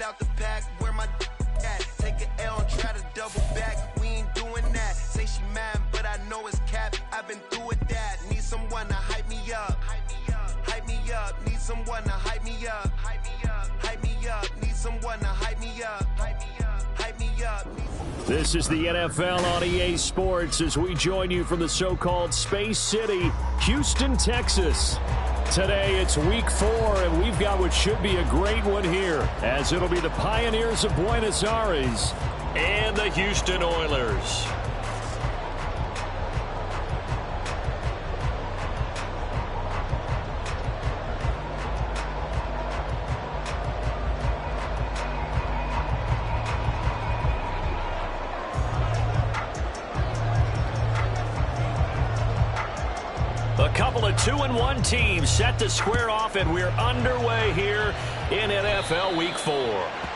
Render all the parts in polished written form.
out the pack, where my at? Take an L and try to double back. We ain't doing that. Say she mad, but I know it's cap. I've been through with that. Need someone to hype me up. Hype me up. Need someone to hype me up. Hype me up. Need someone to hype me up. Hype me up. This is the NFL on EA Sports as we join you from the so-called Space City, Houston, Texas. Today it's week 4, and we've got what should be a great one here, as it'll be the Pioneers of Buenos Aires and the Houston Oilers. A couple of 2-1 teams set to square off, and we're underway here in NFL Week 4.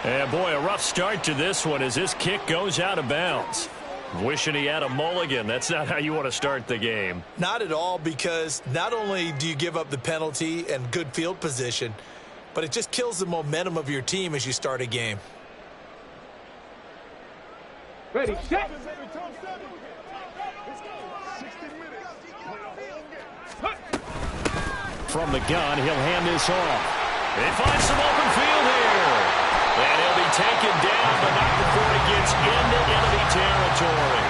And boy, a rough start to this one as this kick goes out of bounds. Wishing he had a mulligan. That's not how you want to start the game. Not at all, because not only do you give up the penalty and good field position, but it just kills the momentum of your team as you start a game. Ready, set. From the gun, he'll hand this off. They find some open field here. And he'll be taken down, but not before he gets into enemy territory.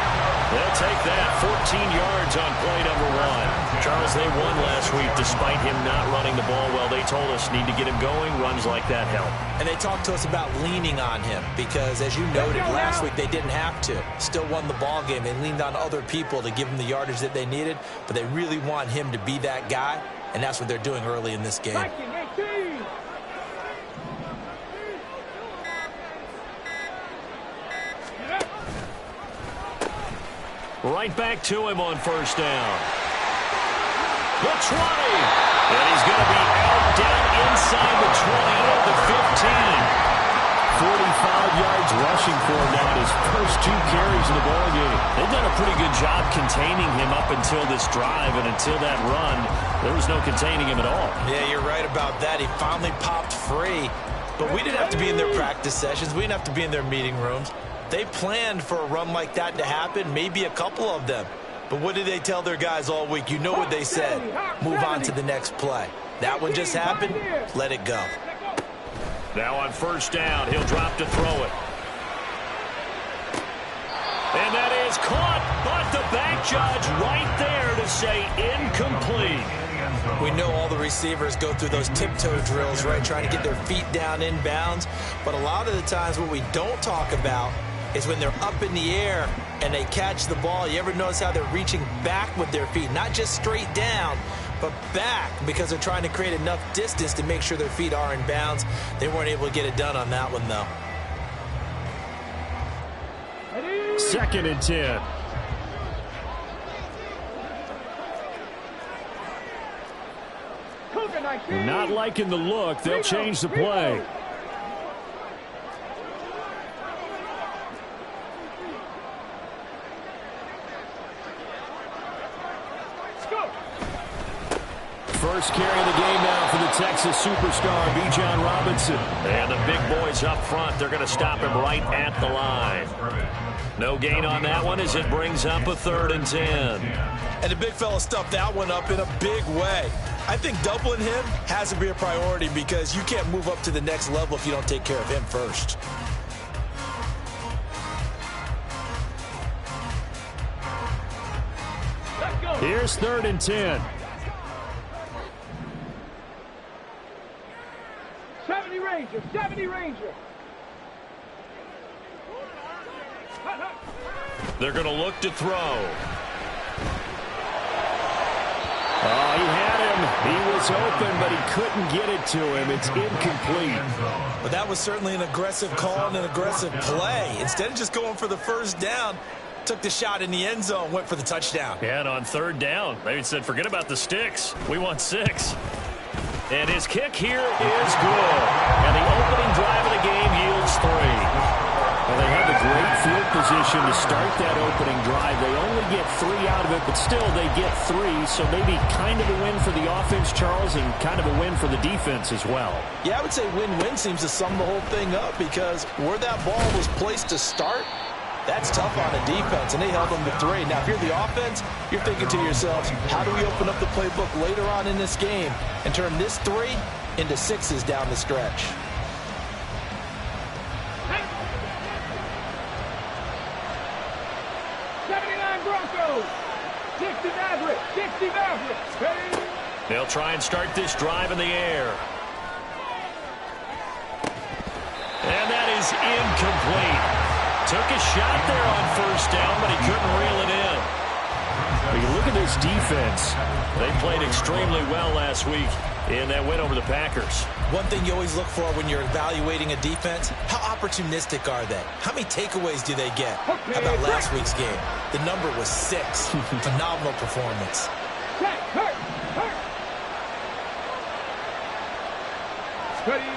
They'll take that 14 yards on play number 1. Charles, they won last week despite him not running the ball well. They told us need to get him going. Runs like that help. And they talked to us about leaning on him because, as you noted, last week they didn't have to. Still won the ball game. They leaned on other people to give them the yardage that they needed, but they really want him to be that guy. And that's what they're doing early in this game. Right back to him on first down. The 20. And he's going to be out down inside the 20 at the 15. 45 yards rushing for him now in his first 2 carries of the ball game. They've done a pretty good job containing him up until this drive, and until that run, there was no containing him at all. Yeah, you're right about that. He finally popped free, but we didn't have to be in their practice sessions. We didn't have to be in their meeting rooms. They planned for a run like that to happen, maybe a couple of them. But what did they tell their guys all week? You know what they said. Move on to the next play. That one just happened. Let it go. Now on first down, he'll drop to throw it. And that is caught, but the back judge right there to say incomplete. We know all the receivers go through those tiptoe drills, right, trying to get their feet down inbounds. But a lot of the times what we don't talk about is when they're up in the air and they catch the ball. You ever notice how they're reaching back with their feet, not just straight down, but back, because they're trying to create enough distance to make sure their feet are in bounds. They weren't able to get it done on that one, though. 2nd and 10. Not liking the look. They'll change the play. First carry of the game now for the Texas superstar, Bijan Robinson. And the big boys up front, they're going to stop him right at the line. No gain on that one as it brings up a 3rd and 10. And the big fella stuffed that one up in a big way. I think doubling him has to be a priority because you can't move up to the next level if you don't take care of him first. Here's 3rd and 10. 70 Ranger. They're going to look to throw. Oh, he had him. He was open, but he couldn't get it to him. It's incomplete. But that was certainly an aggressive call and an aggressive play. Instead of just going for the first down, took the shot in the end zone, went for the touchdown. Yeah, and on 3rd down, they said, forget about the sticks. We want 6. And his kick here is good. And the opening drive of the game yields 3. And they had the great field position to start that opening drive. They only get 3 out of it, but still they get 3. So maybe kind of a win for the offense, Charles, and kind of a win for the defense as well. Yeah, I would say win-win seems to sum the whole thing up because where that ball was placed to start, that's tough on the defense, and they held them to 3. Now, if you're the offense, you're thinking to yourselves, how do we open up the playbook later on in this game and turn this 3 into 6s down the stretch? 79 Broncos. 60 Mavericks. 60 Mavericks. Ready? They'll try and start this drive in the air. And that is incomplete. Took a shot there on first down, but he couldn't reel it in. But you look at this defense. They played extremely well last week in that win over the Packers. One thing you always look for when you're evaluating a defense, how opportunistic are they? How many takeaways do they get? How about last week's game? The number was 6. Phenomenal performance. Hurt. Ready?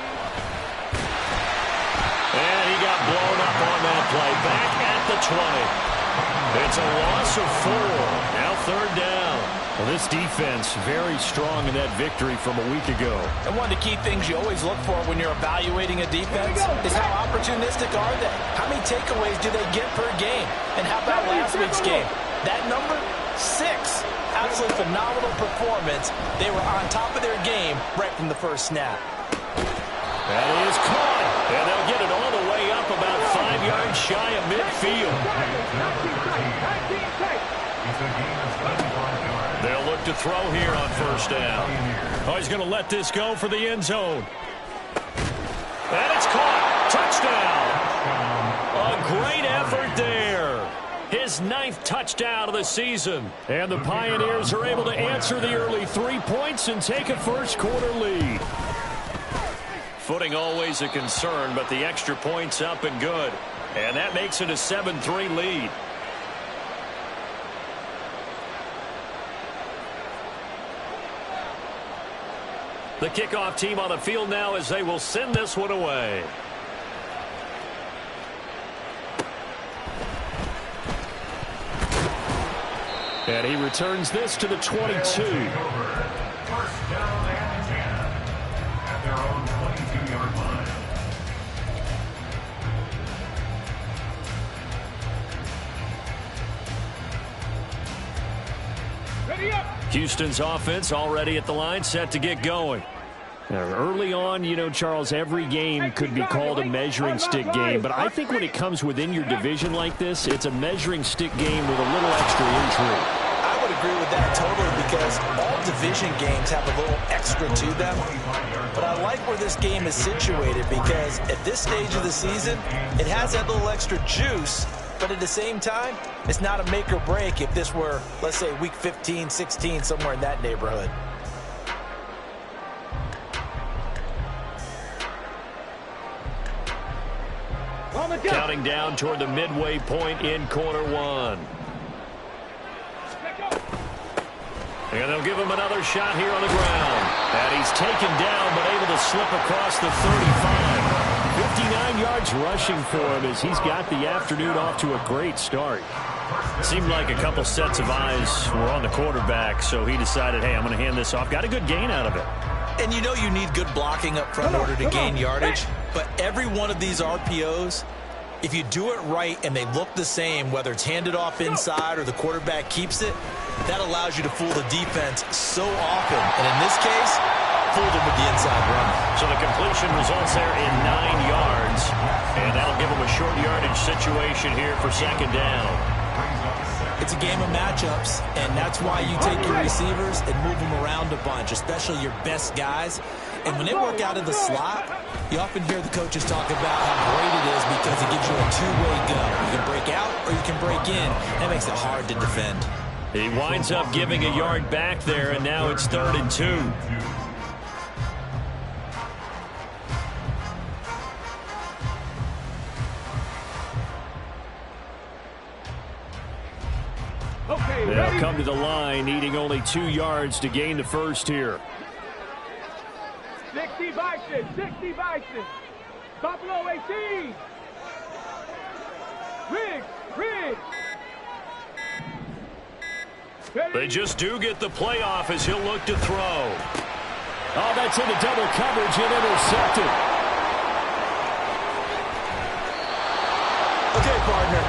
And he got blown up on that play. Back at the 20. It's a loss of 4. Now 3rd down. Well, this defense very strong in that victory from a week ago. And one of the key things you always look for when you're evaluating a defense is how opportunistic are they? How many takeaways do they get per game? And how about last week's game? That number, 6. Absolutely phenomenal performance. They were on top of their game right from the first snap. That is caught. And they'll get it all the way up about 5 yards shy of midfield. They'll look to throw here on first down. Oh, he's going to let this go for the end zone. And it's caught. Touchdown. A great effort there. His 9th touchdown of the season. And the Pioneers are able to answer the early 3 points and take a first-quarter lead. Footing always a concern, but the extra point's up and good. And that makes it a 7-3 lead. The kickoff team on the field now as they will send this one away. And he returns this to the 22. First down and 10 at their own 22-yard line. Ready up. Houston's offense already at the line, set to get going. Now, early on, you know, Charles, every game could be called a measuring stick game, but I think when it comes within your division like this, it's a measuring stick game with a little extra intrigue. I would agree with that totally because all division games have a little extra to them. But I like where this game is situated because at this stage of the season, it has that little extra juice, but at the same time, it's not a make or break if this were, let's say, week 15, 16, somewhere in that neighborhood. Counting down toward the midway point in quarter 1. And they'll give him another shot here on the ground. And he's taken down, but able to slip across the 35. 59 yards rushing for him as he's got the afternoon off to a great start. Seemed like a couple sets of eyes were on the quarterback, so he decided, hey, I'm going to hand this off. Got a good gain out of it. And you know you need good blocking up front in order to gain yardage, but every one of these RPOs, if you do it right and they look the same, whether it's handed off inside or the quarterback keeps it, that allows you to fool the defense so often. And in this case, fooled him with the inside run. So the completion results there in 9 yards, and that'll give him a short yardage situation here for second down. It's a game of matchups, and that's why you take your receivers and move them around a bunch, especially your best guys. And when they work out of the slot, you often hear the coaches talk about how great it is because it gives you a two-way go. You can break out or you can break in. That makes it hard to defend. He winds up giving a yard back there, and now it's 3rd and 2. Okay, They'll ready? come to the line, needing only 2 yards to gain the first here. 60 Bison. 60 Bison. Buffalo 18. They just do get the playoff as he'll look to throw. Oh, that's into double coverage and intercepted. Okay, partner,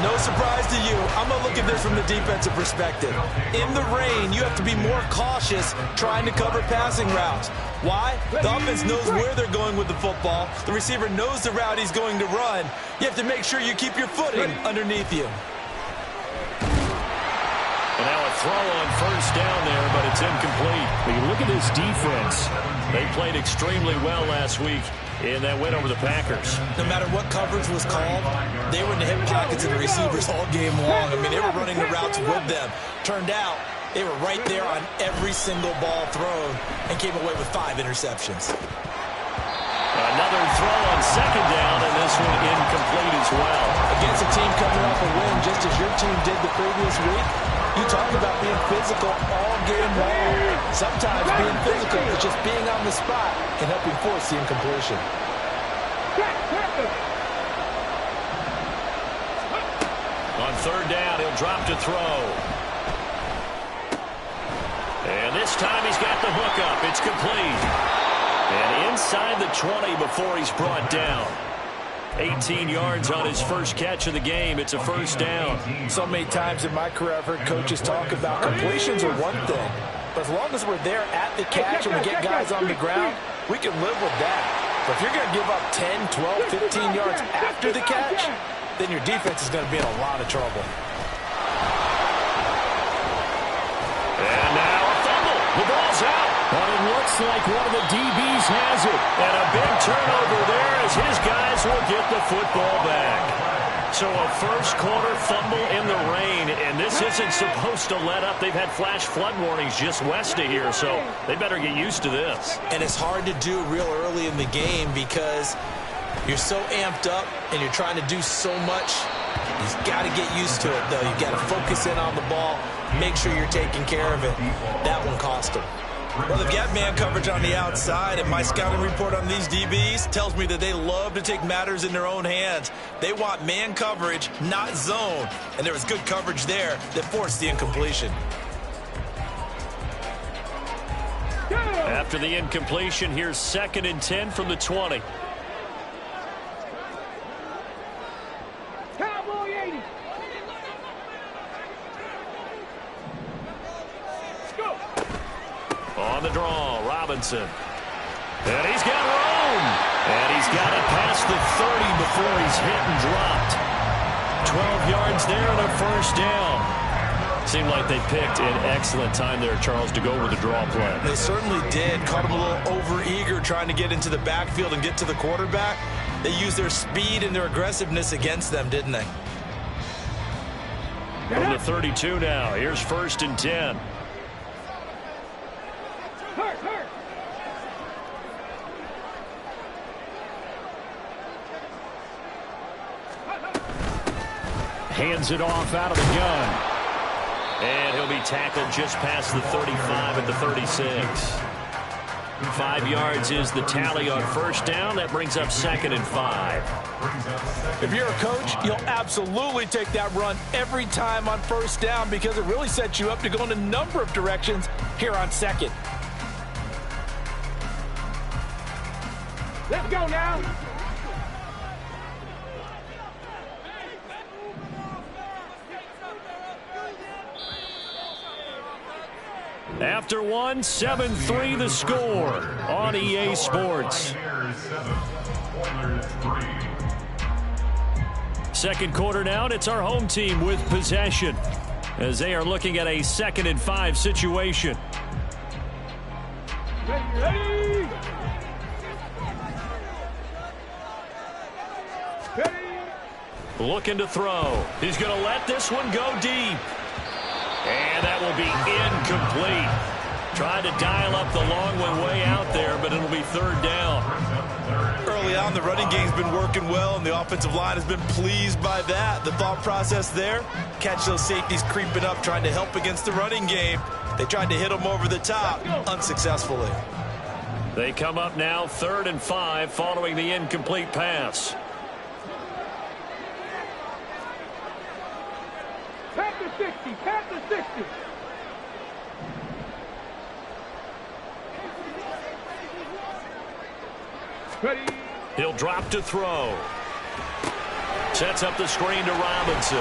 no surprise to you. I'm going to look at this from the defensive perspective. In the rain, you have to be more cautious trying to cover passing routes. Why? The offense knows where they're going with the football. The receiver knows the route he's going to run. You have to make sure you keep your footing underneath you. And now a throw on first down there, but it's incomplete. When you look at this defense, they played extremely well last week in that win over the Packers. No matter what coverage was called, they were in the hip pockets of the receivers all game long. I mean, they were running the routes with them. Turned out, they were right there on every single ball thrown and came away with 5 interceptions. Another throw on second down, and this one incomplete as well. Against a team coming off a win, just as your team did the previous week, you talk about being physical all game long. Sometimes being physical is just being on the spot and helping force the incompletion. On third down, he'll drop to throw. And this time he's got the hook up. It's complete. And inside the 20 before he's brought down. 18 yards on his first catch of the game. It's a first down. So many times in my career I've heard coaches talk about completions are one thing, but as long as we're there at the catch and we get guys on the ground, we can live with that. But if you're going to give up 10, 12, 15 yards after the catch, then your defense is going to be in a lot of trouble. And now a fumble. The ball's out. but it looks like one of the DBs has it. And a big turnover there as his guys will get the football back. So a first quarter fumble in the rain, and this isn't supposed to let up. They've had flash flood warnings just west of here, so they better get used to this. And it's hard to do real early in the game because you're so amped up and you're trying to do so much. You've got to get used to it, though. You've got to focus in on the ball, make sure you're taking care of it. That one cost them. Well, they've got man coverage on the outside, and my scouting report on these DBs tells me that they love to take matters in their own hands. They want man coverage, not zone. And there was good coverage there that forced the incompletion. After the incompletion, here's 2nd and 10 from the 20. Cowboy 80. Go. On the draw, Robinson. And he's got room. And he's got it past the 30 before he's hit and dropped. 12 yards there and a first down. Seemed like they picked an excellent time there, Charles, to go with the draw play. They certainly did. Caught him a little over-eager trying to get into the backfield and get to the quarterback. They used their speed and their aggressiveness against them, didn't they? From the 32 now. Here's 1st and 10. Hurt. Hands it off out of the gun. And he'll be tackled just past the 35 at the 36. 5 yards is the tally on first down. That brings up 2nd and 5. If you're a coach, you'll absolutely take that run every time on first down because it really sets you up to go in a number of directions here on 2nd. Let's go now. After one, 7-3 the score on EA Sports. Second quarter now, and it's our home team with possession as they are looking at a 2nd and 5 situation. Ready. Looking to throw. He's going to let this one go deep. And that will be incomplete. Tried to dial up the long one way out there, but it'll be 3rd down. Early on, the running game's been working well, and the offensive line has been pleased by that. The thought process there, catch those safeties creeping up, trying to help against the running game. They tried to hit them over the top, unsuccessfully. They come up now 3rd and 5 following the incomplete pass. 60. Pass the 60. Ready. He'll drop to throw. Sets up the screen to Robinson.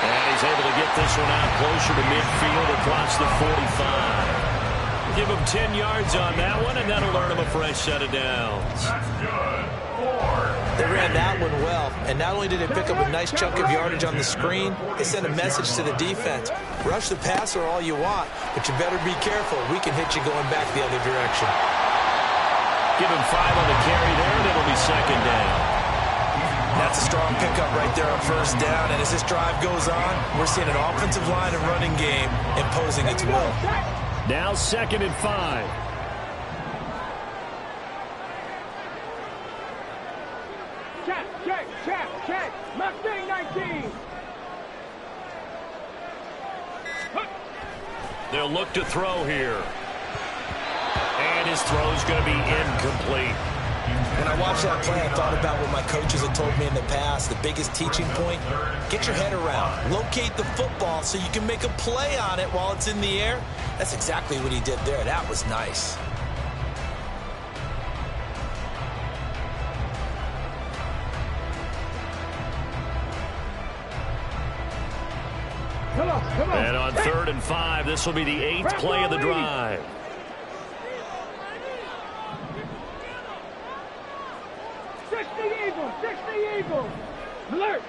And he's able to get this one out closer to midfield across the 45. Give him 10 yards on that one, and that'll earn him a fresh set of downs. That's good. 4. They ran that one well, and not only did they pick up a nice chunk of yardage on the screen, they sent a message to the defense. Rush the passer all you want, but you better be careful. We can hit you going back the other direction. Give him 5 on the carry there, and it'll be second down. That's a strong pickup right there on first down, and as this drive goes on, we're seeing an offensive line and running game imposing its will. Now 2nd and 5. Check. Mustang 19. They'll look to throw here. And his throw's going to be incomplete. When I watched that play, I thought about what my coaches had told me in the past. The biggest teaching point, get your head around. Locate the football so you can make a play on it while it's in the air. That's exactly what he did there. That was nice. Come on. And on 3rd and 5, this will be the 8th play of the drive. Eagles. Alert.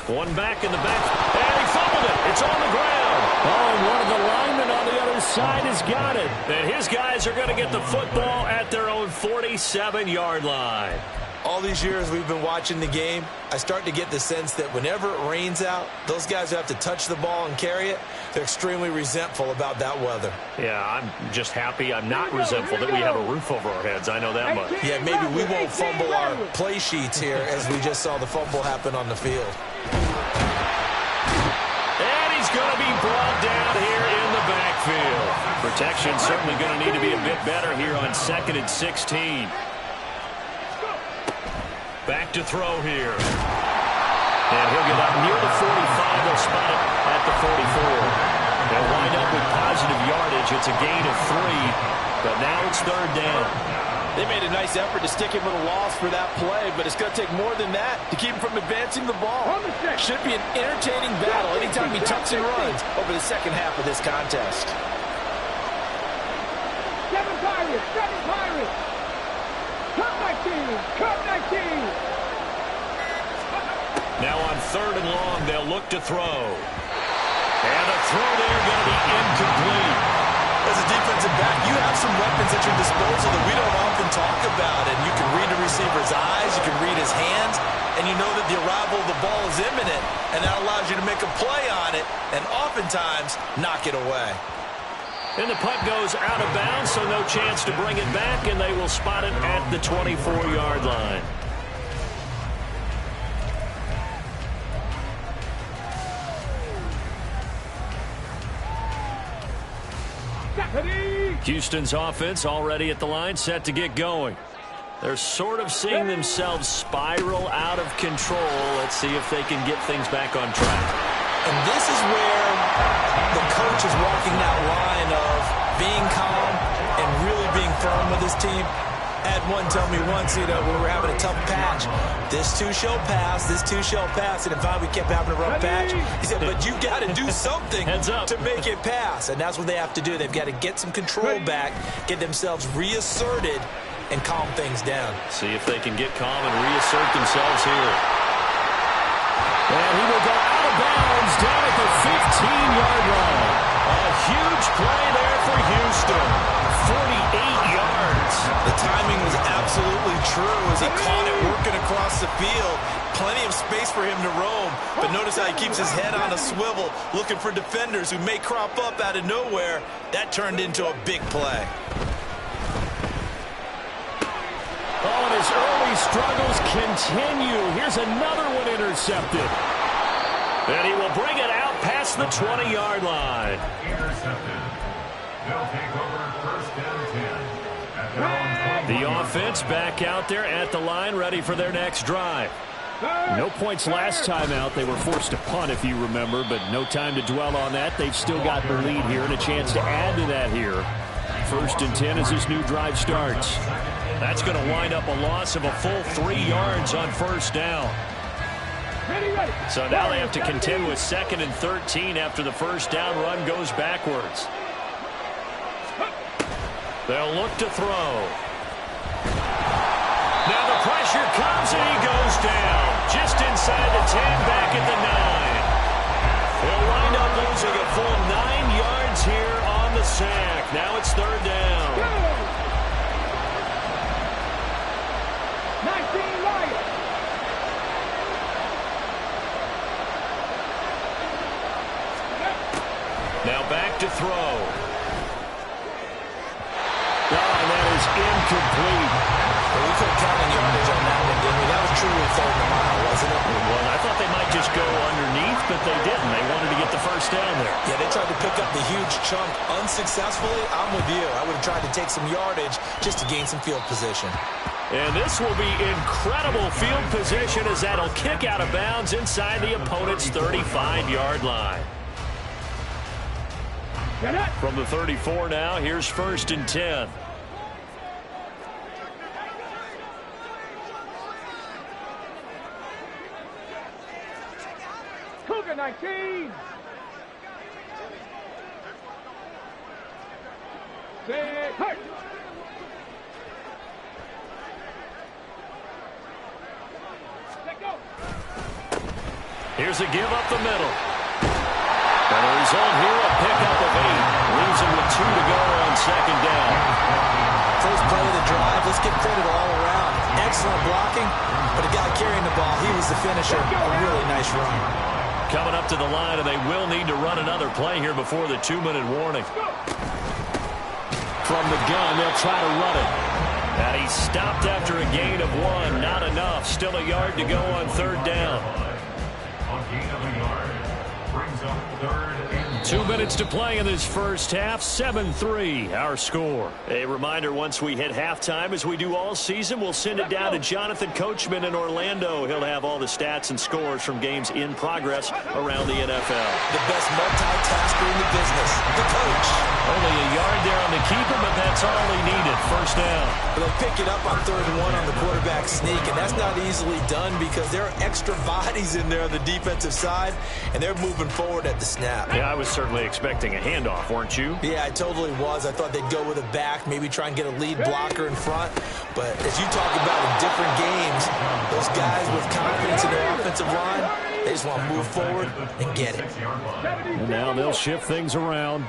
One back in the back, and he fumbled it. It's on the ground. Oh, and one of the linemen on the other side has got it. And his guys are going to get the football at their own 47-yard line. All these years we've been watching the game, I start to get the sense that whenever it rains out, those guys who have to touch the ball and carry it, they're extremely resentful about that weather. Yeah, I'm just happy I'm not resentful that we have a roof over our heads. I know that much. Yeah, maybe we won't fumble our play sheets here as we just saw the fumble happen on the field. And he's going to be brought down here in the backfield. Protection certainly going to need to be a bit better here on 2nd and 16. Back to throw here. And he'll get up near the 45. They'll spot it at the 44. They'll wind up with positive yardage. It's a gain of 3, but now it's 3rd down. They made a nice effort to stick him with a loss for that play, but it's going to take more than that to keep him from advancing the ball. Should be an entertaining battle anytime he tucks and runs over the second half of this contest. 7 Pirates. Cut 19. Now on 3rd and long, they'll look to throw. And the throw there going to be incomplete. As a defensive back, you have some weapons at your disposal that we don't often talk about. And you can read the receiver's eyes, you can read his hands, and you know that the arrival of the ball is imminent. And that allows you to make a play on it and oftentimes knock it away. And the punt goes out of bounds, so no chance to bring it back, and they will spot it at the 24-yard line. Houston's offense already at the line, set to get going. They're sort of seeing themselves spiral out of control. Let's see if they can get things back on track. And this is where the coach is walking that line of being calm and really being firm with his team. I had one tell me once, when we were having a tough patch, this too shall pass, and if we kept having a rough patch, he said, but you got to do something to make it pass. And that's what they have to do. They've got to get some control back, get themselves reasserted, and calm things down. See if they can get calm and reassert themselves here. And he will go out of bounds down at the 15-yard line. A huge play there for Houston. 48 yards. The timing was absolutely true as he caught it working across the field. Plenty of space for him to roam. But notice how he keeps his head on a swivel, looking for defenders who may crop up out of nowhere. That turned into a big play. Oh, and his early struggles continue. Here's another one intercepted. And he will bring it out past the 20-yard line. Intercepted. They'll take over 1st and 10. The offense back out there at the line, ready for their next drive. No points last time out. They were forced to punt, if you remember, but no time to dwell on that. They've still got the lead here and a chance to add to that here. 1st and 10 as this new drive starts. That's going to wind up a loss of a full 3 yards on 1st down. So now they have to contend with 2nd and 13 after the 1st down run goes backwards. They'll look to throw. Now the pressure comes and he goes down. Just inside the 10, back at the 9. They'll wind up losing a full 9 yards here on the sack. Now it's 3rd down. 19 Lions. Now back to throw. Oh, and that is incomplete. Well, we could count on yardage on that one, didn't we? That was truly 3rd and a mile, wasn't it? Well, I thought they might just go underneath, but they didn't. They wanted to get the 1st down there. Yeah, they tried to pick up the huge chunk unsuccessfully. I'm with you. I would have tried to take some yardage just to gain some field position. And this will be incredible field position as that'll kick out of bounds inside the opponent's 35-yard line. From the 34 now, here's 1st and 10. Cougar 19. Six. Hurt. Let go. Here's a give up the middle. And the result here, a pickup of 8. Leaves him with 2 to go on 2nd down. First play of the drive. Let's give credit all around. Excellent blocking, but the guy carrying the ball, he was the finisher. A really nice run. Coming up to the line, and they will need to run another play here before the 2-minute warning. From the gun, they'll try to run it. And he stopped after a gain of 1. Not enough. Still a yard to go on 3rd down. A gain of a yard brings up 3rd and 2 minutes to play in this first half. 7-3, our score. A reminder, once we hit halftime, as we do all season, we'll send it down to Jonathan Coachman in Orlando. He'll have all the stats and scores from games in progress around the NFL. The best multitasker in the business, the coach. Only a yard there on the keeper, but that's all he needed. 1st down. They'll pick it up on 3rd and 1 on the quarterback sneak, and that's not easily done because there are extra bodies in there on the defensive side, and they're moving forward at the snap. Yeah, I was certainly expecting a handoff, weren't you? Yeah, I totally was. I thought they'd go with a back, maybe try and get a lead blocker in front. But as you talk about in different games, those guys with confidence in their offensive line, they just want to move forward and get it. And now they'll shift things around.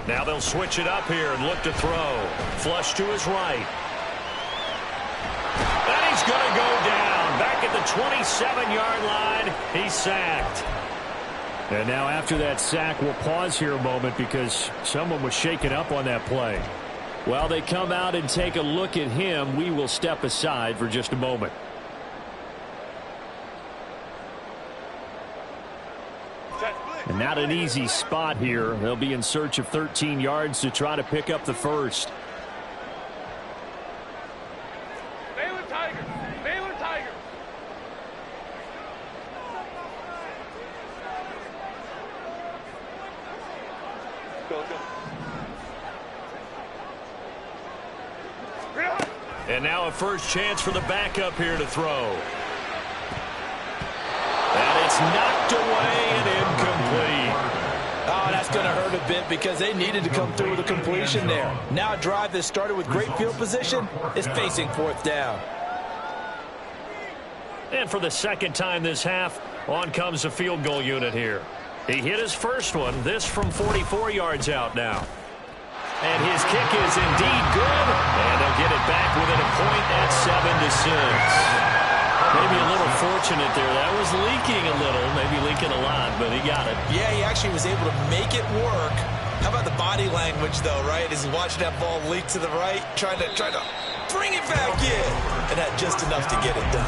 Now they'll switch it up here and look to throw. Flush to his right. And he's going to go down. Back at the 27-yard line, he's sacked. And now after that sack, we'll pause here a moment because someone was shaken up on that play. While they come out and take a look at him, we will step aside for just a moment. And not an easy spot here. They'll be in search of 13 yards to try to pick up the 1st. Baylor Tigers. Baylor Tigers. And now a first chance for the backup here to throw. And it's knocked away and incomplete. Oh, that's going to hurt a bit because they needed to come through with a completion there. Now a drive that started with great field position is facing 4th down. And for the 2nd time this half, on comes a field goal unit here. He hit his first one, this from 44 yards out now. And his kick is indeed good, and they'll get it back within a point at 7-6. Maybe a little fortunate there. That was leaking a little, maybe leaking a lot, but he got it. Yeah, he actually was able to make it work. How about the body language, though, right? As he watched that ball leak to the right, trying to bring it back in. And that just enough to get it done.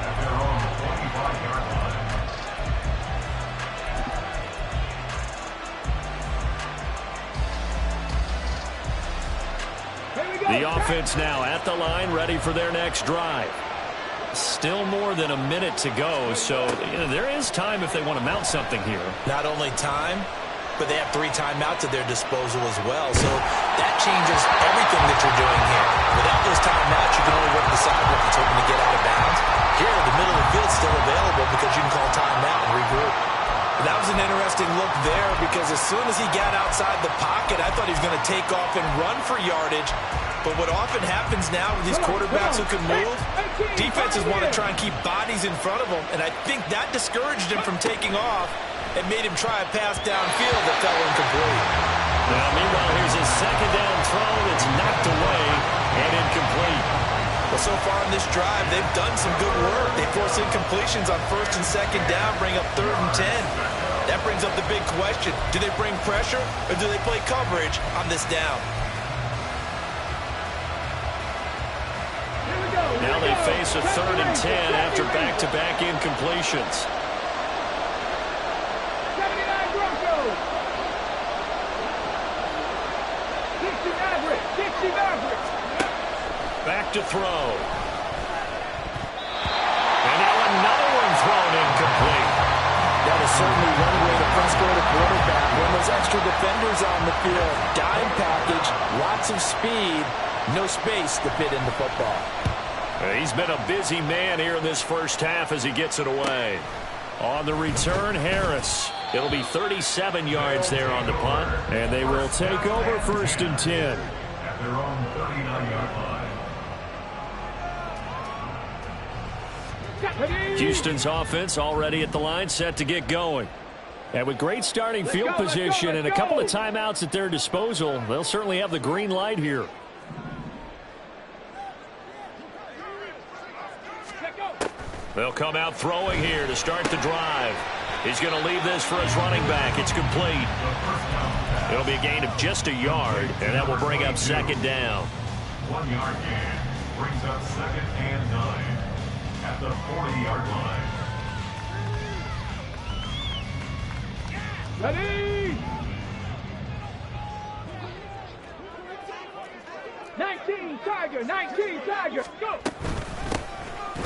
at their own 25-yard line. Here we The offense now at the line, ready for their next drive. Still more than a minute to go, so there is time if they want to mount something here. Not only time, but they have 3 timeouts at their disposal as well. So that changes everything that you're doing here. Without those timeouts, you can only work the sidewalk that's hoping to get out of bounds. Here, the middle of the field is still available because you can call timeout and regroup. That was an interesting look there because as soon as he got outside the pocket, I thought he was going to take off and run for yardage. But what often happens now with these quarterbacks who can move, defenses want to try and keep bodies in front of them, and I think that discouraged him from taking off and made him try a pass downfield that fell incomplete. Now, meanwhile, here's his second down throw that's knocked away and incomplete. Well, so far in this drive, they've done some good work. They force incompletions on 1st and 2nd down, bring up 3rd and 10. That brings up the big question. Do they bring pressure or do they play coverage on this down? Now they face a 3rd and 10 after back-to-back incompletions. 79 Broncos. 60 Mavericks. 60 Mavericks. Back to throw. And now another one thrown incomplete. That is certainly one way to frustrate a quarterback when those extra defenders on the field. Dime package, lots of speed, no space to fit in the football. He's been a busy man here in this first half as he gets it away. On the return, Harris. It'll be 37 yards there on the punt, and they will take over 1st and 10. At their own 39-yard line. Houston's offense already at the line, set to get going. And with great starting field position and a couple of timeouts at their disposal, they'll certainly have the green light here. They'll come out throwing here to start the drive. He's going to leave this for his running back. It's complete. It'll be a gain of just a yard, and that will bring up 2nd down. 1-yard gain brings up 2nd and 9 at the 40-yard line. Ready? 19 Tiger, 19 Tiger, go!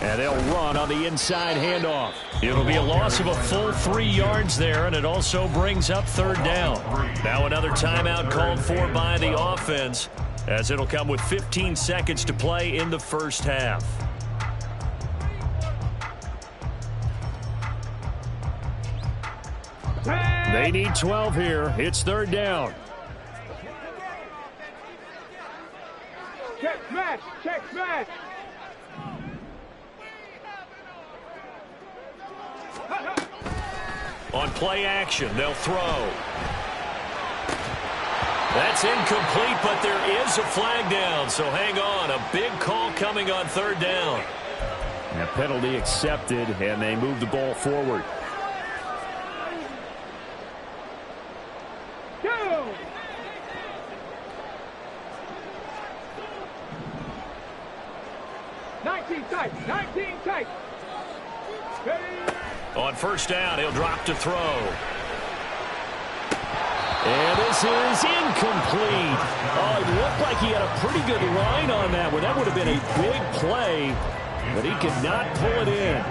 And they'll run on the inside handoff. It'll be a loss of a full 3 yards there, and it also brings up 3rd down. Now another timeout called for by the offense, as it'll come with 15 seconds to play in the first half. They need 12 here. It's 3rd down. Check smash, check smash. On play action, they'll throw. That's incomplete, but there is a flag down, so hang on. A big call coming on 3rd down. A penalty accepted, and they move the ball forward. Go! Tight, 19 tight. On 1st down, he'll drop to throw. And this is incomplete. Oh, it looked like he had a pretty good line on that one. That would have been a big play, but he could not pull it in.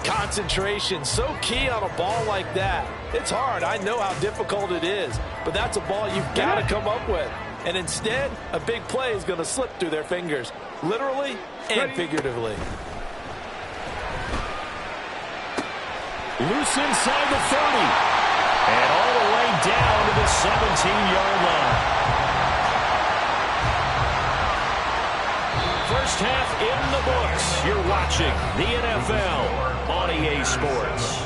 Concentration, so key on a ball like that. It's hard. I know how difficult it is, but that's a ball you've got to come up with. And instead, a big play is going to slip through their fingers, literally and figuratively. Loose inside the 30. And all the way down to the 17-yard line. First half in the books. You're watching the NFL on EA Sports.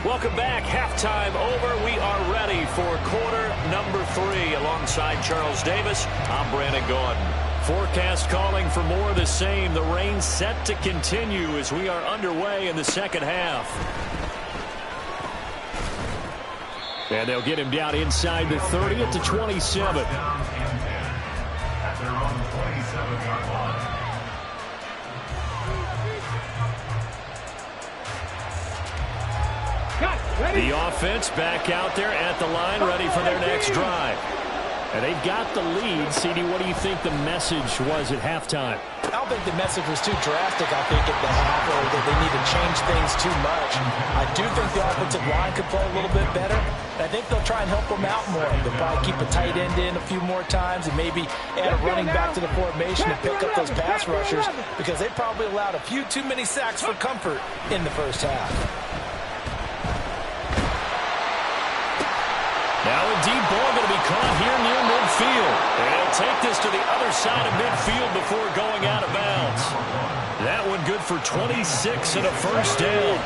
Welcome back. Halftime over. We are ready for quarter number 3. Alongside Charles Davis, I'm Brandon Gordon. Forecast calling for more of the same. The rain set to continue as we are underway in the second half. And they'll get him down inside the 30 at the 27. At their own 27-yard line. The offense back out there at the line, ready for their next drive. And they've got the lead. CD, what do you think the message was at halftime? I don't think the message was too drastic, I think, at the half, or that they need to change things too much. I do think the offensive line could play a little bit better. And I think they'll try and help them out more. They'll probably keep a tight end in a few more times and maybe add a running back to the formation and pick up those pass rushers, because they probably allowed a few too many sacks for comfort in the first half. Now a deep ball going to be caught here near midfield. And he'll take this to the other side of midfield before going out of bounds. That one good for 26 and a first down.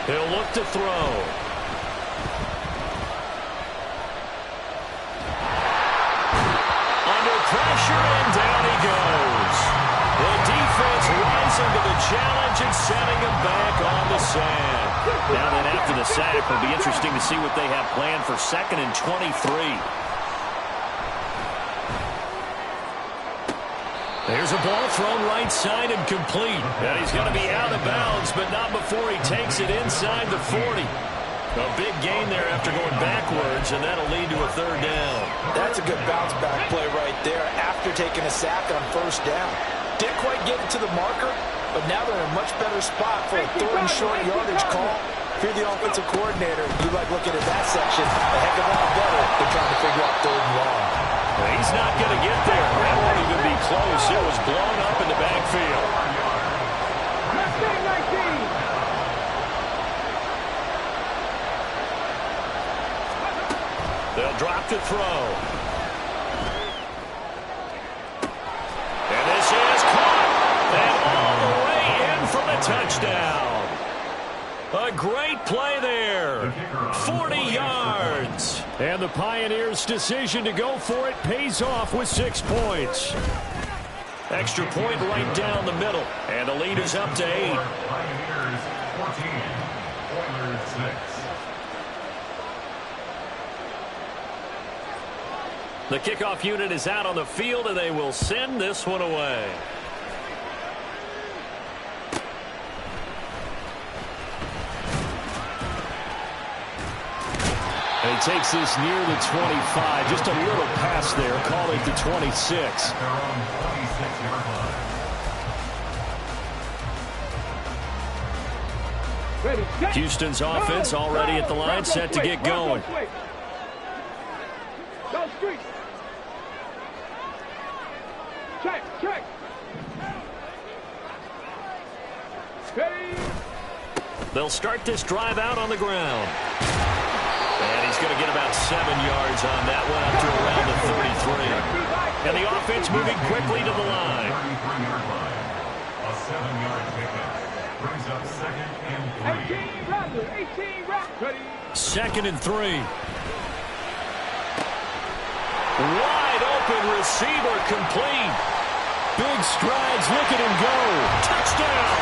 He'll look to throw. Under pressure, and down he goes. The defense rising to the challenge and setting him back on the sand. Now then, after the sack, it'll be interesting to see what they have planned for 2nd and 23. There's a ball thrown right side and complete. And he's going to be out of bounds, but not before he takes it inside the 40. A big gain there after going backwards, and that'll lead to a 3rd down. That's a good bounce-back play right there after taking a sack on 1st down. Didn't quite get it to the marker, but now they're in a much better spot for a 3rd and short yardage call. If you're the offensive coordinator, you like looking at that section a heck of a lot better than trying to figure out 3rd and long. Well, he's not going to get there. That won't even be close. It was blown up in the backfield. They'll drop to throw. And this is caught. And all the way in for the touchdown. A great play there. 40 yards. And the Pioneers' decision to go for it pays off with 6 points. Extra point right down the middle. And the lead is up to 8. Pioneers 14, Oilers 6. The kickoff unit is out on the field, and they will send this one away. And he takes this near the 25. Just a little pass there. Call it the 26. Their own 26-yard line. Houston's offense already at the line, set to get going. Check. They'll start this drive out on the ground. And he's going to get about 7 yards on that one up to around the 33. And the offense moving quickly to the line. 33-yard line. A 7-yard pickup brings up 2nd and 3. 2nd and 3. Wide open receiver complete. Big strides, look at him go. Touchdown.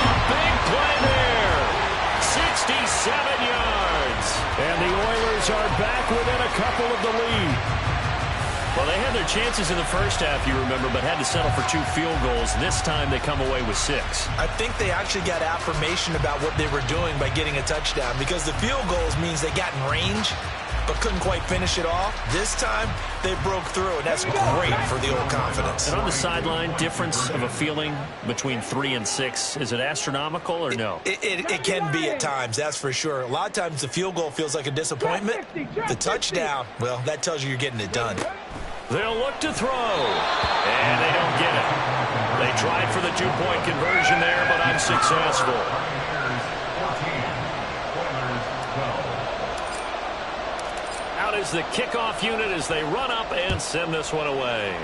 A big play there. 67 yards. And the Oilers are back within a couple of the lead. Well, they had their chances in the first half, you remember, but had to settle for 2 field goals. This time they come away with 6. I think they actually got affirmation about what they were doing by getting a touchdown, because the field goals means they got in range but couldn't quite finish it off. This time, they broke through, and that's great for the old confidence. And on the sideline, difference of a feeling between 3 and 6, is it astronomical or no? It can be at times, that's for sure. A lot of times the field goal feels like a disappointment. The touchdown, well, that tells you you're getting it done. They'll look to throw, and they don't get it. They tried for the 2-point conversion there, but unsuccessful. Out is the kickoff unit as they run up and send this one away.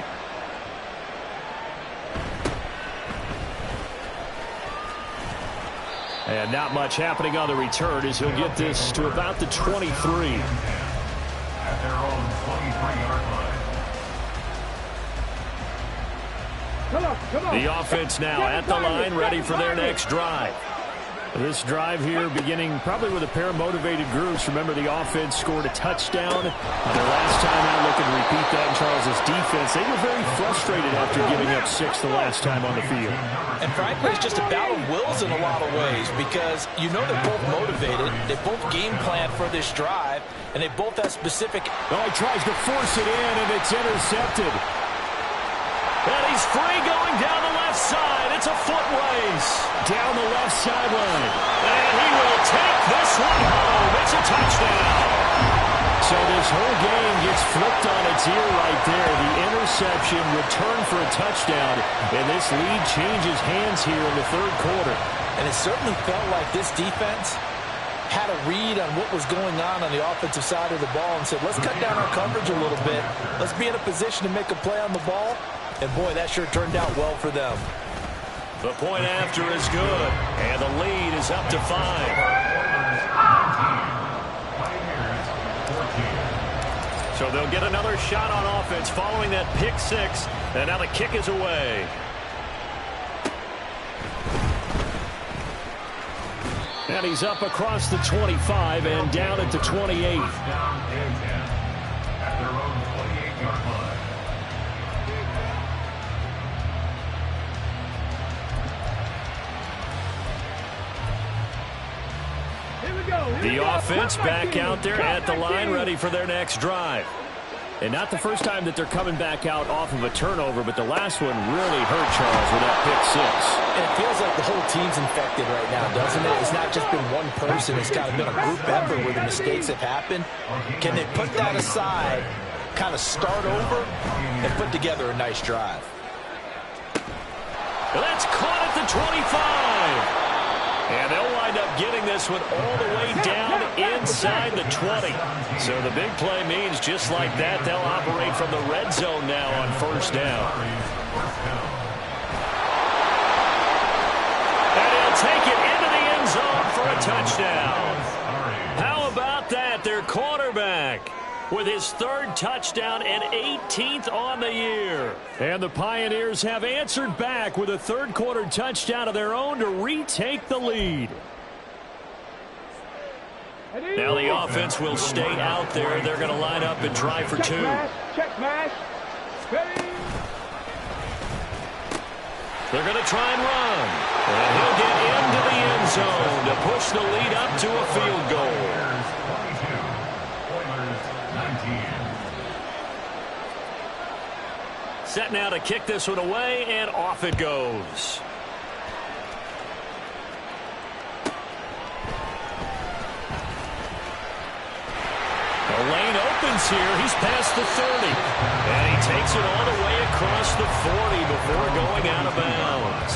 And not much happening on the return as he'll get this to about the 23. At their own 23-yard line. Come on. The offense now at the line, ready for their next drive. This drive here beginning probably with a pair of motivated groups. Remember, the offense scored a touchdown. Their last time out, looking to repeat that in Charles' defense. They were very frustrated after giving up 6 the last time on the field. And frankly, it's just a battle of wills in a lot of ways because you know they're both motivated. They both game plan for this drive, and they both have specific... Oh, he tries to force it in, and it's intercepted. And he's free going down the left side. It's a foot race. Down the left sideline. And he will take this one home. It's a touchdown. So this whole game gets flipped on its ear right there. The interception, return for a touchdown, and this lead changes hands here in the third quarter. And it certainly felt like this defense had a read on what was going on the offensive side of the ball and said, let's cut down our coverage a little bit. Let's be in a position to make a play on the ball. And, boy, that sure turned out well for them. The point after is good, and the lead is up to 5. So they'll get another shot on offense following that pick 6, and now the kick is away. And he's up across the 25 and down at the 28. At their own 28-yard line. The offense back out there at the line, ready for their next drive. And not the first time that they're coming back out off of a turnover, but the last one really hurt Charles with that pick 6. And it feels like the whole team's infected right now, doesn't it? It's not just been one person. It's kind of been a group effort where the mistakes have happened. Can they put that aside, kind of start over, and put together a nice drive? That's caught at the 25. And they'll wind up getting this one all the way down inside the 20. So the big play means just like that, they'll operate from the red zone now on first down. And he'll take it into the end zone for a touchdown. How about that? Their quarterback with his third touchdown and 18th on the year. And the Pioneers have answered back with a third quarter touchdown of their own to retake the lead. Now the offense will stay out there. They're going to line up and try for 2. Check mash. Ready. They're going to try and run. And he'll get into the end zone to push the lead up to a field goal. Set now to kick this one away, and off it goes. The lane opens here. He's past the 30. And he takes it all the way across the 40 before going out of bounds.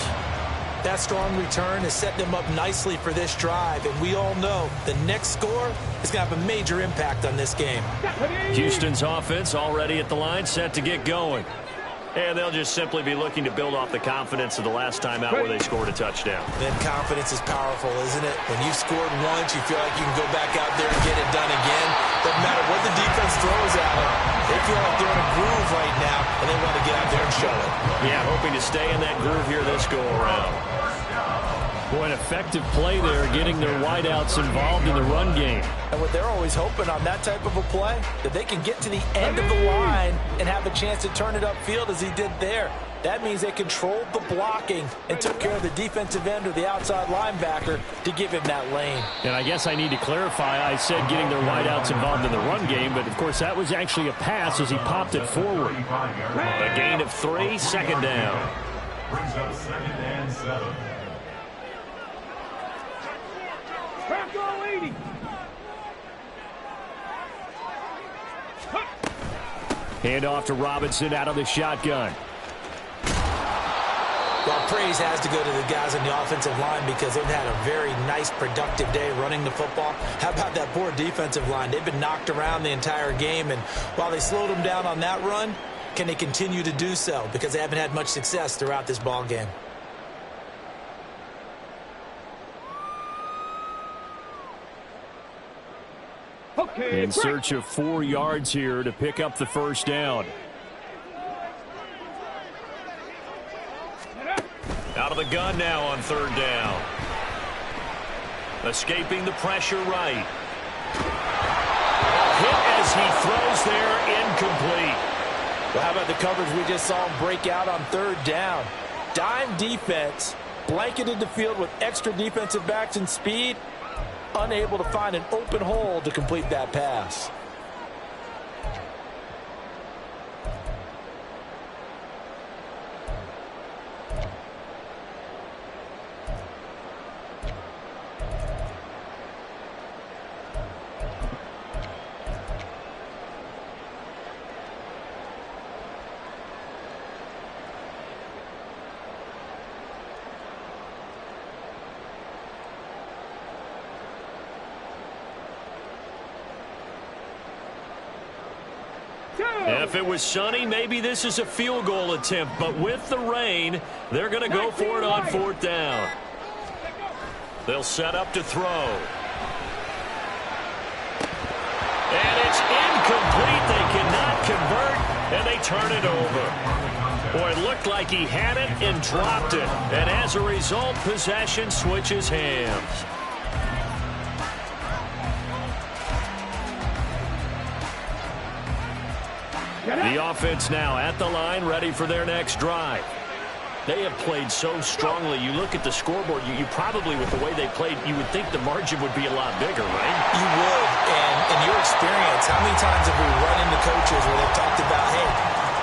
That strong return is setting them up nicely for this drive, and we all know the next score is going to have a major impact on this game. Houston's offense already at the line, set to get going. And they'll just simply be looking to build off the confidence of the last time out where they scored a touchdown. Then confidence is powerful, isn't it? When you've scored once, you feel like you can go back out there and get it done again. Doesn't matter what the defense throws at them. They feel like they're in a groove right now, and they want to get out there and show it. Yeah, hoping to stay in that groove here this go-around. Boy, an effective play there, getting their wideouts involved in the run game. And what they're always hoping on that type of a play, that they can get to the end of the line and have a chance to turn it upfield as he did there. That means they controlled the blocking and took care of the defensive end or the outside linebacker to give him that lane. And I guess I need to clarify, I said getting their wideouts involved in the run game, but of course that was actually a pass as he popped it forward. A gain of 3, second down. Brings up 2nd and 7. Hand off to Robinson out of the shotgun. Well, praise has to go to the guys on the offensive line because they've had a very nice, productive day running the football. How about that poor defensive line? They've been knocked around the entire game, and while they slowed them down on that run, can they continue to do so? Because they haven't had much success throughout this ball game. In search of 4 yards here to pick up the first down. Out of the gun now on third down. Escaping the pressure right. Hit as he throws there, incomplete. Well, how about the coverage we just saw him break out on third down? Dime defense, blanketed the field with extra defensive backs and speed, unable to find an open hole to complete that pass. If it was sunny, maybe this is a field goal attempt, but with the rain, they're going to go for it on fourth down. They'll set up to throw. And it's incomplete. They cannot convert, and they turn it over. Boy, it looked like he had it and dropped it. And as a result, possession switches hands. The offense now at the line, ready for their next drive. They have played so strongly. You look at the scoreboard, you probably, with the way they played, you would think the margin would be a lot bigger, right? You would. And in your experience, how many times have we run into coaches where they've talked about, hey,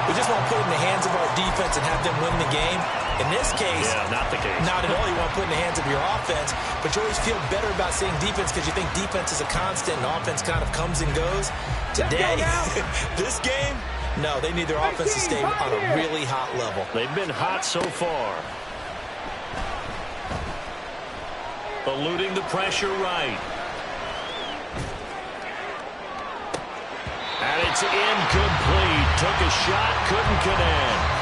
we just want to put it in the hands of our defense and have them win the game? In this case, yeah, not the case. Not at all. You want to put it in the hands of your offense, but you always feel better about saying defense because you think defense is a constant and offense kind of comes and goes. Today, this game, no, they need their offense to stay on a really hot level. They've been hot so far. Eluding the pressure right. And it's incomplete. Took a shot, couldn't connect.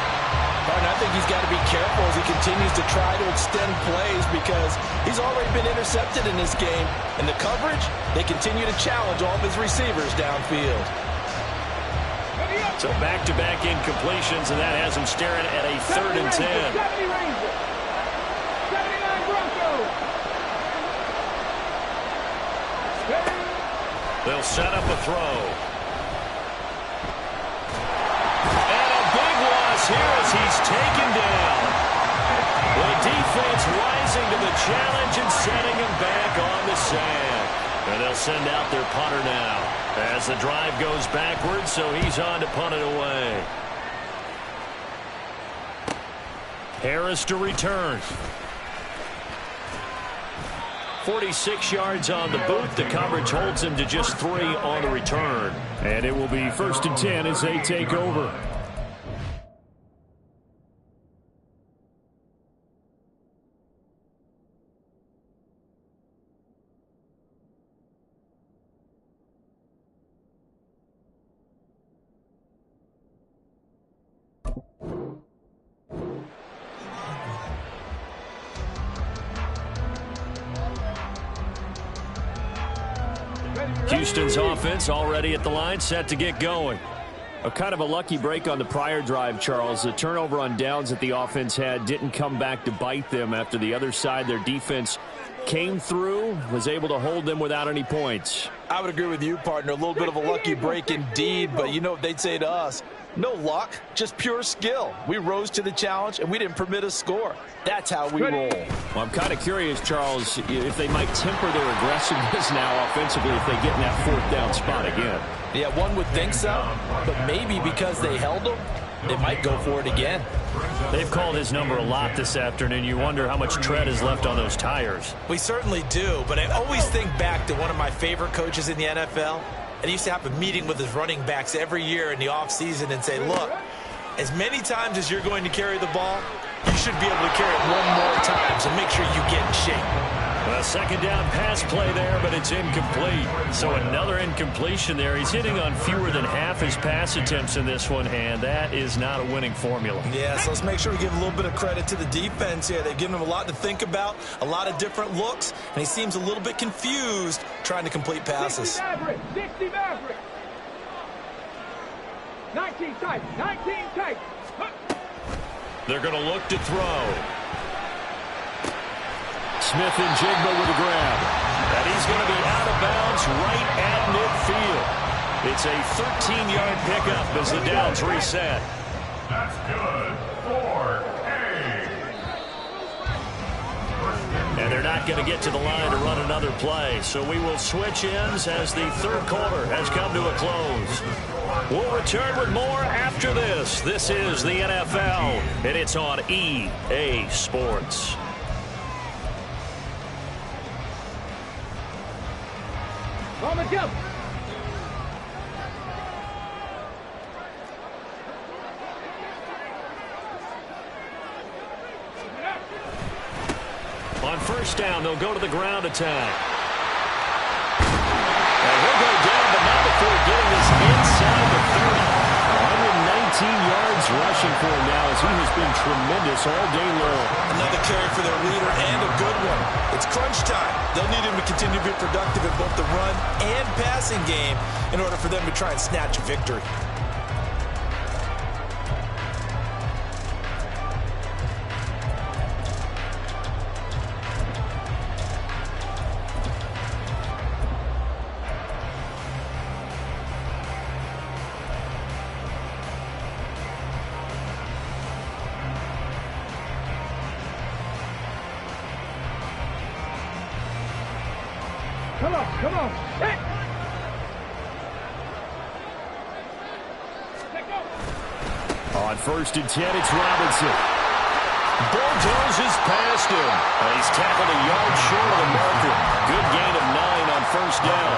And I think he's got to be careful as he continues to try to extend plays because he's already been intercepted in this game. And the coverage, they continue to challenge all of his receivers downfield. So back-to-back incompletions, and that has him staring at a 3rd and 10. 70 Rangers. 79 Broncos. They'll set up a throw. And a big loss here as he's taken down. The defense rising to the challenge and setting him back on the sand. And they'll send out their punter now as the drive goes backwards, so he's on to punt it away. Harris to return. 46 yards on the boot. The coverage holds him to just 3 on the return. And it will be 1st and 10 as they take over. Houston's offense already at the line, set to get going. A kind of a lucky break on the prior drive, Charles. The turnover on downs that the offense had didn't come back to bite them after the other side. Their defense came through, was able to hold them without any points. I would agree with you, partner. A little bit of a lucky break indeed, but you know what they'd say to us? No luck, just pure skill. We rose to the challenge, and we didn't permit a score. That's how we roll. Well, I'm kind of curious, Charles, if they might temper their aggressiveness now offensively if they get in that 4th down spot again. Yeah, one would think so, but maybe because they held them, they might go for it again. They've called his number a lot this afternoon. You wonder how much tread is left on those tires. We certainly do, but I always think back to one of my favorite coaches in the NFL. And he used to have a meeting with his running backs every year in the offseason and say, look, as many times as you're going to carry the ball, you should be able to carry it one more time, so make sure you get in shape. A 2nd down pass play there, but it's incomplete. So another incompletion there. He's hitting on fewer than half his pass attempts in this one, and that is not a winning formula. Yeah, so let's make sure we give a little bit of credit to the defense here. They've given him a lot to think about, a lot of different looks, and he seems a little bit confused trying to complete passes. 60 Maverick. 19 tight. 19 tight. They're going to look to throw. Smith and Jigba with a grab. And he's going to be out of bounds right at midfield. It's a 13-yard pickup as the downs reset. That's good for And they're not going to get to the line to run another play. So we will switch ends as the third quarter has come to a close. We'll return with more after this. This is the NFL, and it's on EA Sports. Come jump. On first down, they'll go to the ground attack. And he'll go down, but not before getting this inside the 30. 119 yards rushing for him now as he has been tremendous all day long. Another carry for their leader and a good one. It's crunch time. They'll need him to continue to be productive in both the run and passing game in order for them to try and snatch a victory. Come on. Hey. On first and 10, it's Robinson. Bulldozes past him. And he's tackled a yard short of the marker. Good gain of 9 on first down.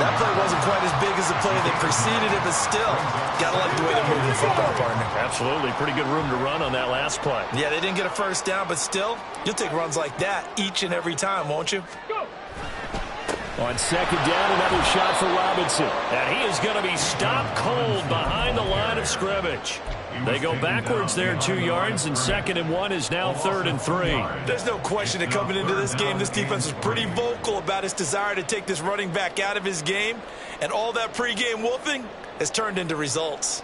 That play wasn't quite as big as the play that preceded it, but still, gotta like the way they're moving the football, partner. Absolutely. Pretty good room to run on that last play. Yeah, they didn't get a first down, but still, you'll take runs like that each and every time, won't you? On second down, another shot for Robinson. And he is going to be stopped cold behind the line of scrimmage. They go backwards there 2 yards, and 2nd and 1 is now 3rd and 3. There's no question that coming into this game, this defense was pretty vocal about its desire to take this running back out of his game. And all that pregame wolfing has turned into results.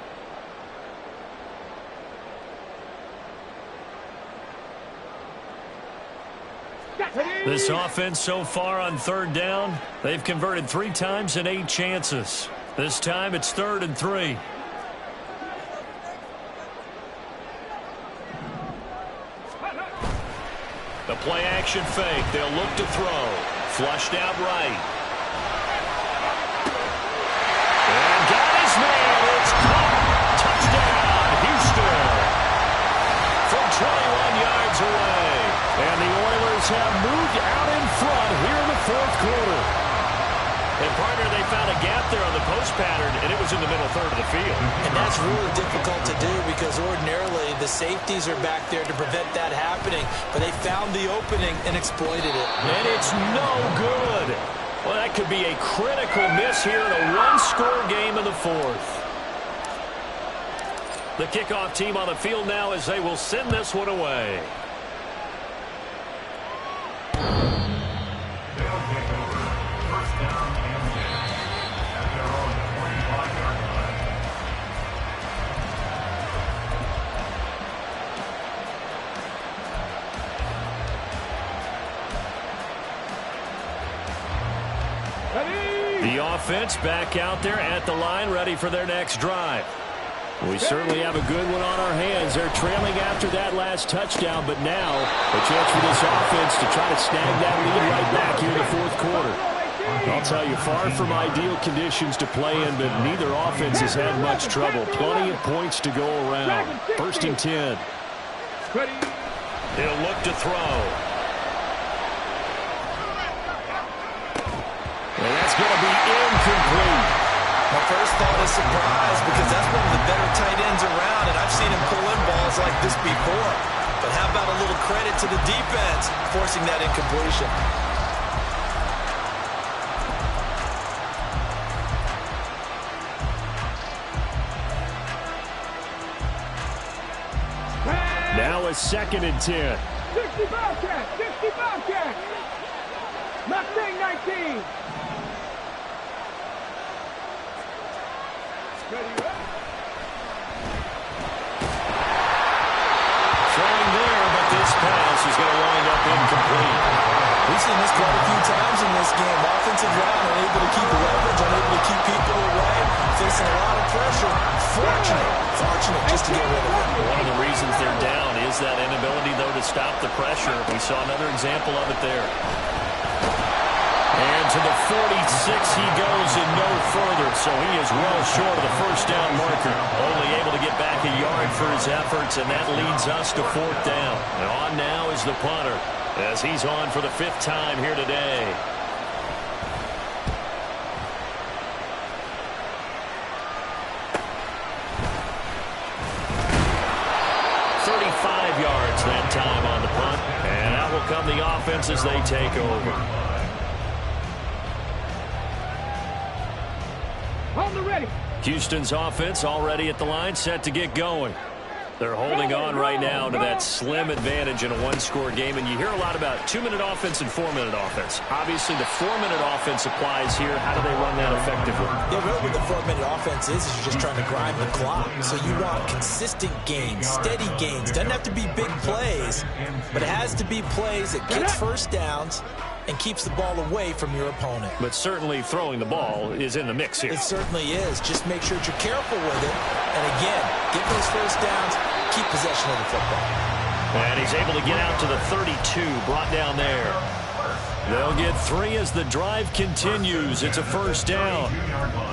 This offense so far on 3rd down, they've converted 3 times in 8 chances. This time it's 3rd and 3. The play action fake. They'll look to throw. Flushed out right. And got his man. It's caught. Touchdown, Houston. From 21 yards away. And the Oilers have moved out in front here in the 4th quarter. And, partner, they found a gap there on the post pattern, and it was in the middle third of the field. And that's really difficult to do because ordinarily the safeties are back there to prevent that happening. But they found the opening and exploited it. And it's no good. Well, that could be a critical miss here in a one-score game in the 4th. The kickoff team on the field now as they will send this one away. The offense back out there at the line, ready for their next drive. We certainly have a good one on our hands. They're trailing after that last touchdown, but now a chance for this offense to try to snag that lead right back here in the 4th quarter. I'll tell you, far from ideal conditions to play in, but neither offense has had much trouble. Plenty of points to go around. 1st and 10. They'll look to throw. And that's going to be incomplete. My first thought is surprise because that's one of the better tight ends around, and I've seen him pull in balls like this before. But how about a little credit to the defense forcing that incompletion? Now it's 2nd and 10. 60 Bobcats! 60 Bobcats! Mustang 19! Throwing there, but this pass is going to wind up incomplete. He We've seen this quite a few times in this game. Offensive line unable to keep leverage, unable to keep people away, facing a lot of pressure. Fortunate just to get rid of it. One of the reasons they're down is that inability, though, to stop the pressure. We saw another example of it there. And to the 46 he goes and no further, so he is well short of the first down marker. Only able to get back a yard for his efforts, and that leads us to fourth down. And on now is the punter, as he's on for the 5th time here today. Yards that time on the punt, and out will come the offense as they take over. Hold the ready. Houston's offense already at the line, set to get going. They're holding on right now to that slim advantage in a one-score game, and you hear a lot about 2-minute offense and 4-minute offense. Obviously, the 4-minute offense applies here. How do they run that effectively? Yeah, really what the 4-minute offense is you're just trying to grind the clock. So you want consistent gains, steady gains. Doesn't have to be big plays, but it has to be plays that gets first downs and keeps the ball away from your opponent. But certainly throwing the ball is in the mix here. It certainly is. Just make sure that you're careful with it. And again, get those first downs, keep possession of the football. And he's able to get out to the 32, brought down there. They'll get 3 as the drive continues. It's a first down.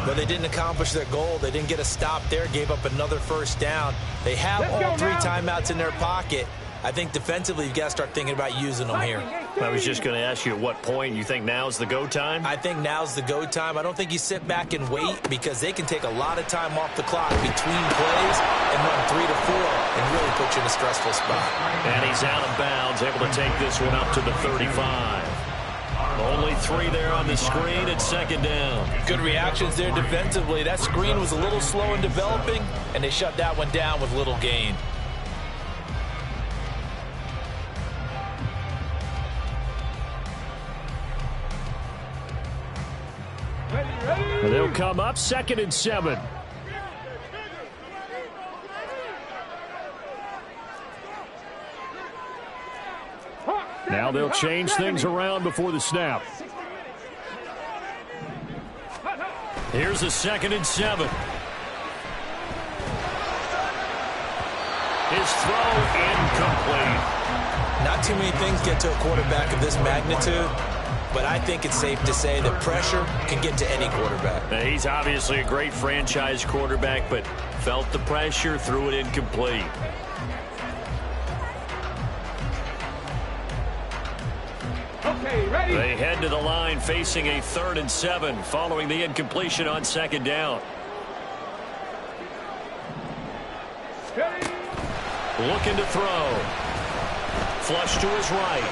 But they didn't accomplish their goal. They didn't get a stop there, gave up another first down. They have all 3 timeouts in their pocket. I think defensively you've got to start thinking about using them here. I was just going to ask you at what point you think now's the go time? I think now's the go time. I don't think you sit back and wait because they can take a lot of time off the clock between plays and run 3 to 4 and really put you in a stressful spot. And he's out of bounds, able to take this one up to the 35. Only 3 there on the screen at second down. Good reactions there defensively. That screen was a little slow in developing, and they shut that one down with little gain. They'll come up 2nd and 7. Now they'll change things around before the snap. Here's a 2nd and 7. His throw incomplete. Not too many things get to a quarterback of this magnitude, but I think it's safe to say that pressure can get to any quarterback. Now, he's obviously a great franchise quarterback, but felt the pressure, threw it incomplete. Okay, ready? They head to the line facing a 3rd and 7 following the incompletion on 2nd down. Ready? Looking to throw. Flush to his right.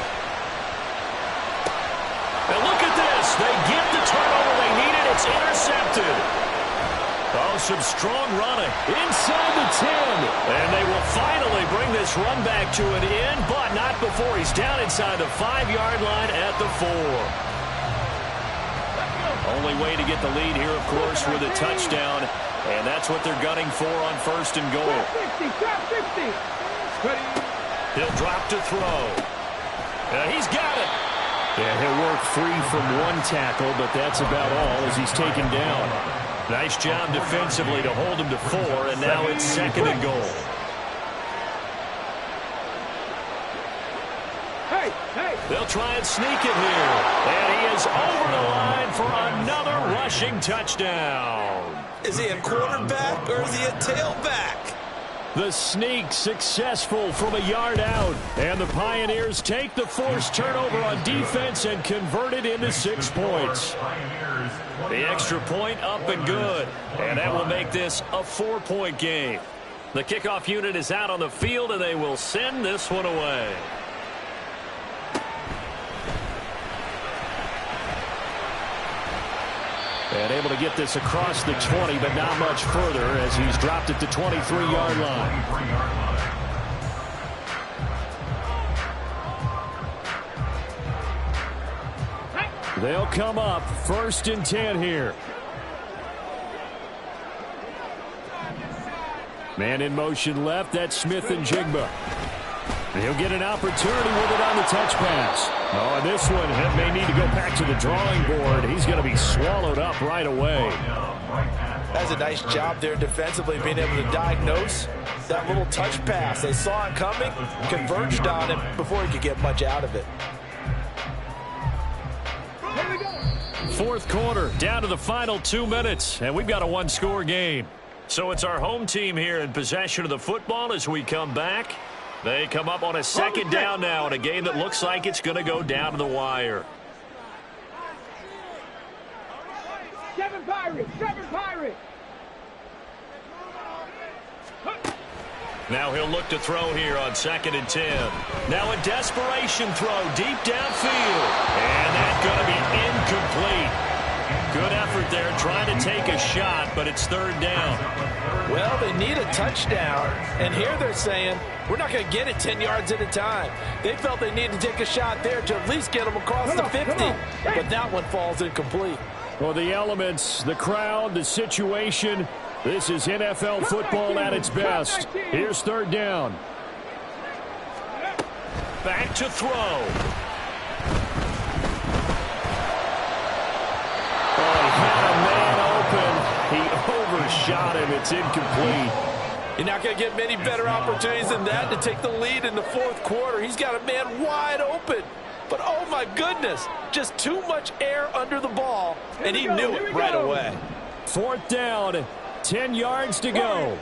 And look at this. They get the turnover they needed. It's intercepted. Oh, some strong running inside the 10. And they will finally bring this run back to an end, but not before he's down inside the 5-yard line at the 4. Only way to get the lead here, of course, with a touchdown. And that's what they're gunning for on 1st and goal. Trap 60. Ready? He'll drop to throw. He's got it. Yeah, he'll work free from one tackle, but that's about all as he's taken down. Nice job defensively to hold him to 4, and now it's 2nd and goal. Hey, hey. They'll try and sneak it here. And he is over the line for another rushing touchdown. Is he a quarterback or is he a tailback? The sneak successful from a yard out. And the Pioneers take the forced turnover on defense and convert it into 6 points. The extra point up and good. And that will make this a 4-point game. The kickoff unit is out on the field, and they will send this one away. And able to get this across the 20, but not much further as he's dropped at the 23-yard line. They'll come up 1st and 10 here. Man in motion left. That's Smith and Jigba. He'll get an opportunity with it on the touch pass. Oh, and this one may need to go back to the drawing board. He's going to be swallowed up right away. That's a nice job there defensively, being able to diagnose that little touch pass. They saw it coming, converged on it before he could get much out of it. Fourth quarter, down to the final 2 minutes, and we've got a one-score game. So it's our home team here in possession of the football as we come back. They come up on a second down now in a game that looks like it's going to go down to the wire. Seven Pirates! Now he'll look to throw here on 2nd and 10. Now a desperation throw deep downfield. And that's going to be incomplete. Good effort there trying to take a shot, but it's 3rd down. Well, they need a touchdown, and here they're saying, we're not going to get it 10 yards at a time. They felt they needed to take a shot there to at least get them across the 50, but that one falls incomplete. Well, the elements, the crowd, the situation, this is NFL football at its best. Here's 3rd down. Back to throw. He overshot him. It's incomplete. You're not going to get many better opportunities than that to take the lead in the 4th quarter. He's got a man wide open. But, oh, my goodness, just too much air under the ball, and he knew it right away. 4th down, 10 yards to go.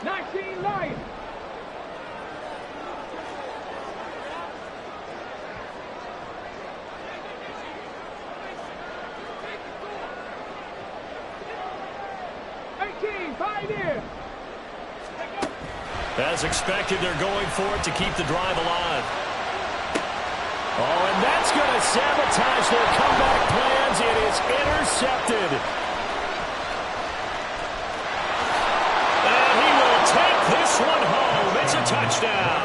19 Lions. As expected, they're going for it to keep the drive alive. Oh, and that's going to sabotage their comeback plans. It is intercepted. And he will take this one home. It's a touchdown.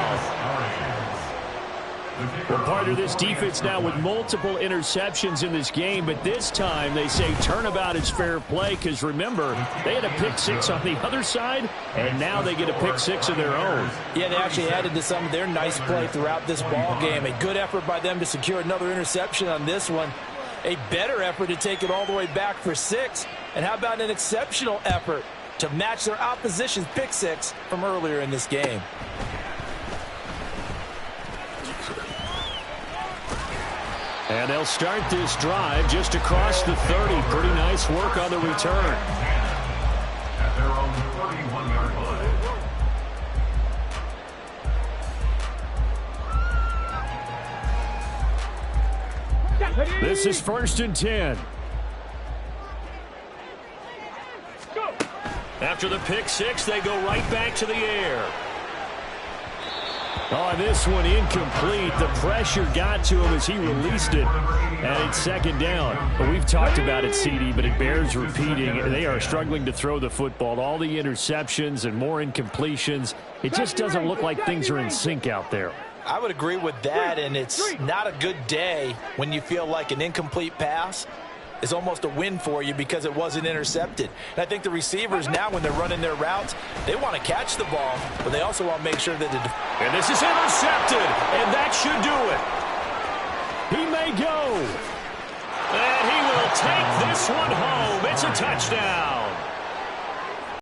Well, part of this defense now with multiple interceptions in this game, but this time they say turnabout is fair play because, remember, they had a pick-6 on the other side, and now they get a pick-6 of their own. Yeah, they actually added to some of their nice play throughout this ball game. A good effort by them to secure another interception on this one. A better effort to take it all the way back for 6. And how about an exceptional effort to match their opposition's pick-6 from earlier in this game? And they'll start this drive just across the 30. Pretty nice work on the return. At their own 31-yard line. This is 1st and 10. After the pick-6, they go right back to the air. Oh, this one incomplete. The pressure got to him as he released it. And it's 2nd down. But we've talked about it, CD, but it bears repeating. They are struggling to throw the football. All the interceptions and more incompletions. It just doesn't look like things are in sync out there. I would agree with that, and it's not a good day when you feel like an incomplete pass is almost a win for you because it wasn't intercepted. And I think the receivers now, when they're running their routes, they want to catch the ball, but they also want to make sure that and this is intercepted, and that should do it. He may go. And he will take this one home. It's a touchdown.